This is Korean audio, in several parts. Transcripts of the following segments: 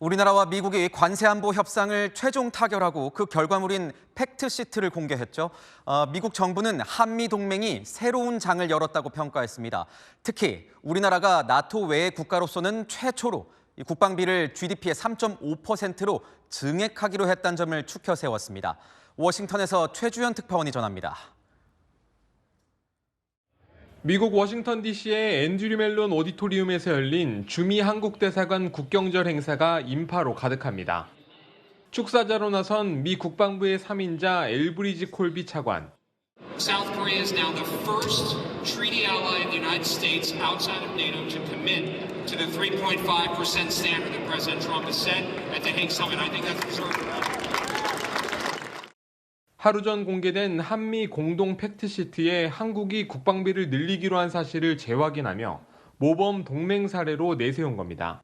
우리나라와 미국이 관세안보 협상을 최종 타결하고 그 결과물인 팩트시트를 공개했죠. 미국 정부는 한미 동맹이 새로운 장을 열었다고 평가했습니다. 특히 우리나라가 나토 외의 국가로서는 최초로 국방비를 GDP의 3.5%로 증액하기로 했다는 점을 추켜 세웠습니다. 워싱턴에서 최주연 특파원이 전합니다. 미국 워싱턴 DC의 앤드류 멜론 오디토리움에서 열린 주미 한국 대사관 국경절 행사가 인파로 가득합니다. 축사자로 나선 미 국방부의 3인자 엘브리지 콜비 차관. South Korea is now the first treaty ally of the United States outside of NATO to commit to the 3.5% standard that President Trump has set at the Hague Summit. I think that's deserving. 하루 전 공개된 한미 공동 팩트시트에 한국이 국방비를 늘리기로 한 사실을 재확인하며 모범 동맹 사례로 내세운 겁니다.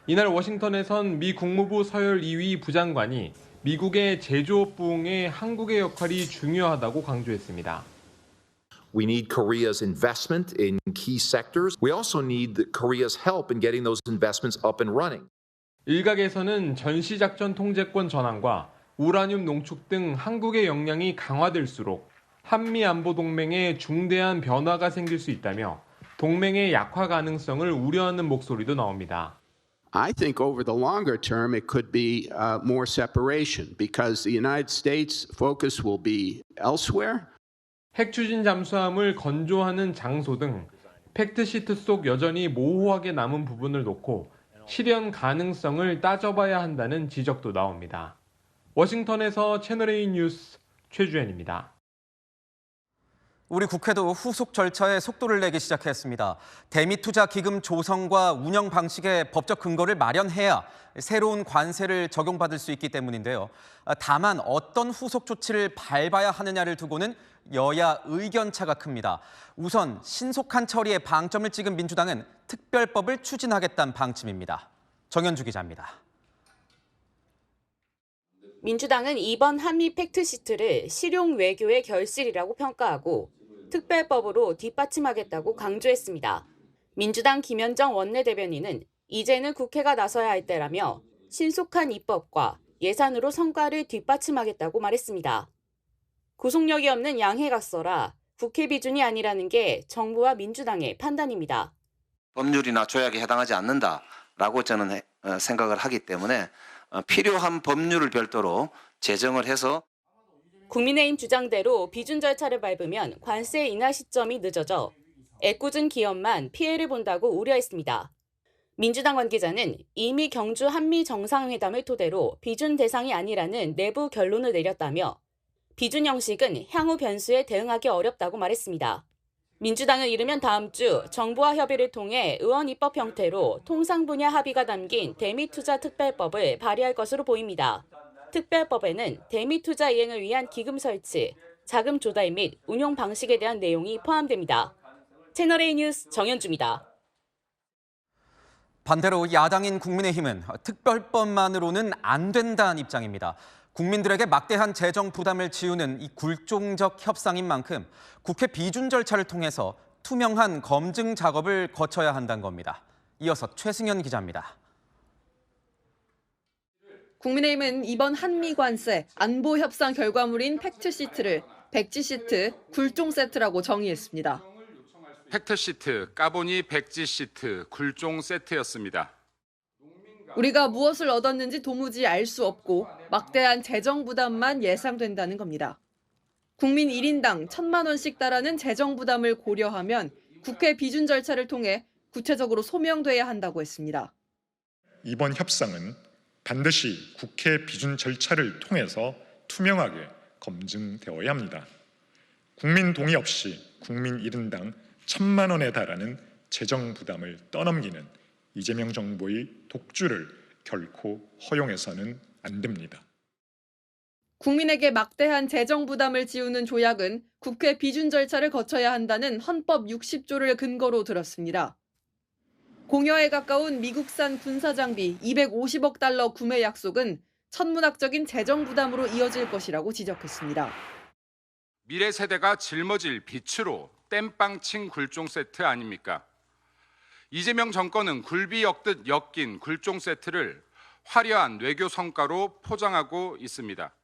이날 워싱턴에선 미 국무부 서열 2위 부장관이 미국의 제조업 부흥에 한국의 역할이 중요하다고 강조했습니다. We need Korea's investment in key sectors. We also need Korea's help in getting those investments up and running. 일각에서는 전시작전 통제권 전환과 우라늄 농축 등 한국의 역량이 강화될수록 한미 안보 동맹에 중대한 변화가 생길 수 있다며 동맹의 약화 가능성을 우려하는 목소리도 나옵니다. I think over the longer term it could be more separation because the United States focus will be elsewhere. 핵 추진 잠수함을 건조하는 장소 등 팩트시트 속 여전히 모호하게 남은 부분을 놓고 실현 가능성을 따져봐야 한다는 지적도 나옵니다. 워싱턴에서 채널A 뉴스 최주현입니다. 우리 국회도 후속 절차에 속도를 내기 시작했습니다. 대미투자기금 조성과 운영 방식의 법적 근거를 마련해야 새로운 관세를 적용받을 수 있기 때문인데요. 다만 어떤 후속 조치를 밟아야 하느냐를 두고는 여야 의견차가 큽니다. 우선 신속한 처리에 방점을 찍은 민주당은 특별법을 추진하겠다는 방침입니다. 정현주 기자입니다. 민주당은 이번 한미 팩트시트를 실용 외교의 결실이라고 평가하고 특별법으로 뒷받침하겠다고 강조했습니다. 민주당 김현정 원내대변인은 이제는 국회가 나서야 할 때라며 신속한 입법과 예산으로 성과를 뒷받침하겠다고 말했습니다. 구속력이 없는 양해각서라 국회 비준이 아니라는 게 정부와 민주당의 판단입니다. 법률이나 조약에 해당하지 않는다라고 저는 생각을 하기 때문에 필요한 법률을 별도로 제정을 해서 국민의힘 주장대로 비준 절차를 밟으면 관세 인하 시점이 늦어져 애꿎은 기업만 피해를 본다고 우려했습니다. 민주당 관계자는 이미 경주 한미 정상회담을 토대로 비준 대상이 아니라는 내부 결론을 내렸다며 비준 형식은 향후 변수에 대응하기 어렵다고 말했습니다. 민주당은 이르면 다음 주 정부와 협의를 통해 의원 입법 형태로 통상 분야 합의가 담긴 대미투자 특별법을 발의할 것으로 보입니다. 특별법에는 대미투자 이행을 위한 기금 설치, 자금 조달 및 운용 방식에 대한 내용이 포함됩니다. 채널A 뉴스 정현주입니다. 반대로 야당인 국민의힘은 특별법만으로는 안 된다는 입장입니다. 국민들에게 막대한 재정 부담을 지우는 이 굴종적 협상인 만큼 국회 비준 절차를 통해서 투명한 검증 작업을 거쳐야 한다는 겁니다. 이어서 최승현 기자입니다. 국민의힘은 이번 한미 관세 안보 협상 결과물인 팩트시트를 백지시트, 굴종 세트라고 정의했습니다. 팩트시트, 까보니 백지시트, 굴종 세트였습니다. 우리가 무엇을 얻었는지 도무지 알 수 없고 막대한 재정 부담만 예상된다는 겁니다. 국민 1인당 1,000만 원씩 달하는 재정 부담을 고려하면 국회 비준 절차를 통해 구체적으로 소명돼야 한다고 했습니다. 이번 협상은 반드시 국회 비준 절차를 통해서 투명하게 검증되어야 합니다. 국민 동의 없이 국민 1인당 1,000만 원에 달하는 재정 부담을 떠넘기는 이재명 정부의 독주를 결코 허용해서는 안 됩니다. 국민에게 막대한 재정 부담을 지우는 조약은 국회 비준 절차를 거쳐야 한다는 헌법 60조를 근거로 들었습니다. 공여에 가까운 미국산 군사장비 250억 달러 구매 약속은 천문학적인 재정 부담으로 이어질 것이라고 지적했습니다. 미래 세대가 짊어질 빛으로 땜빵 친 굴종 세트 아닙니까? 이재명 정권은 굴비 엮듯 엮인 굴종 세트를 화려한 외교 성과로 포장하고 있습니다.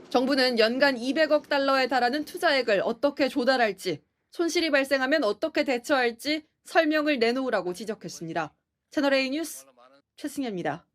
정부는 연간 200억 달러에 달하는 투자액을 어떻게 조달할지, 손실이 발생하면 어떻게 대처할지 설명을 내놓으라고 지적했습니다. 채널A 뉴스 최승현입니다.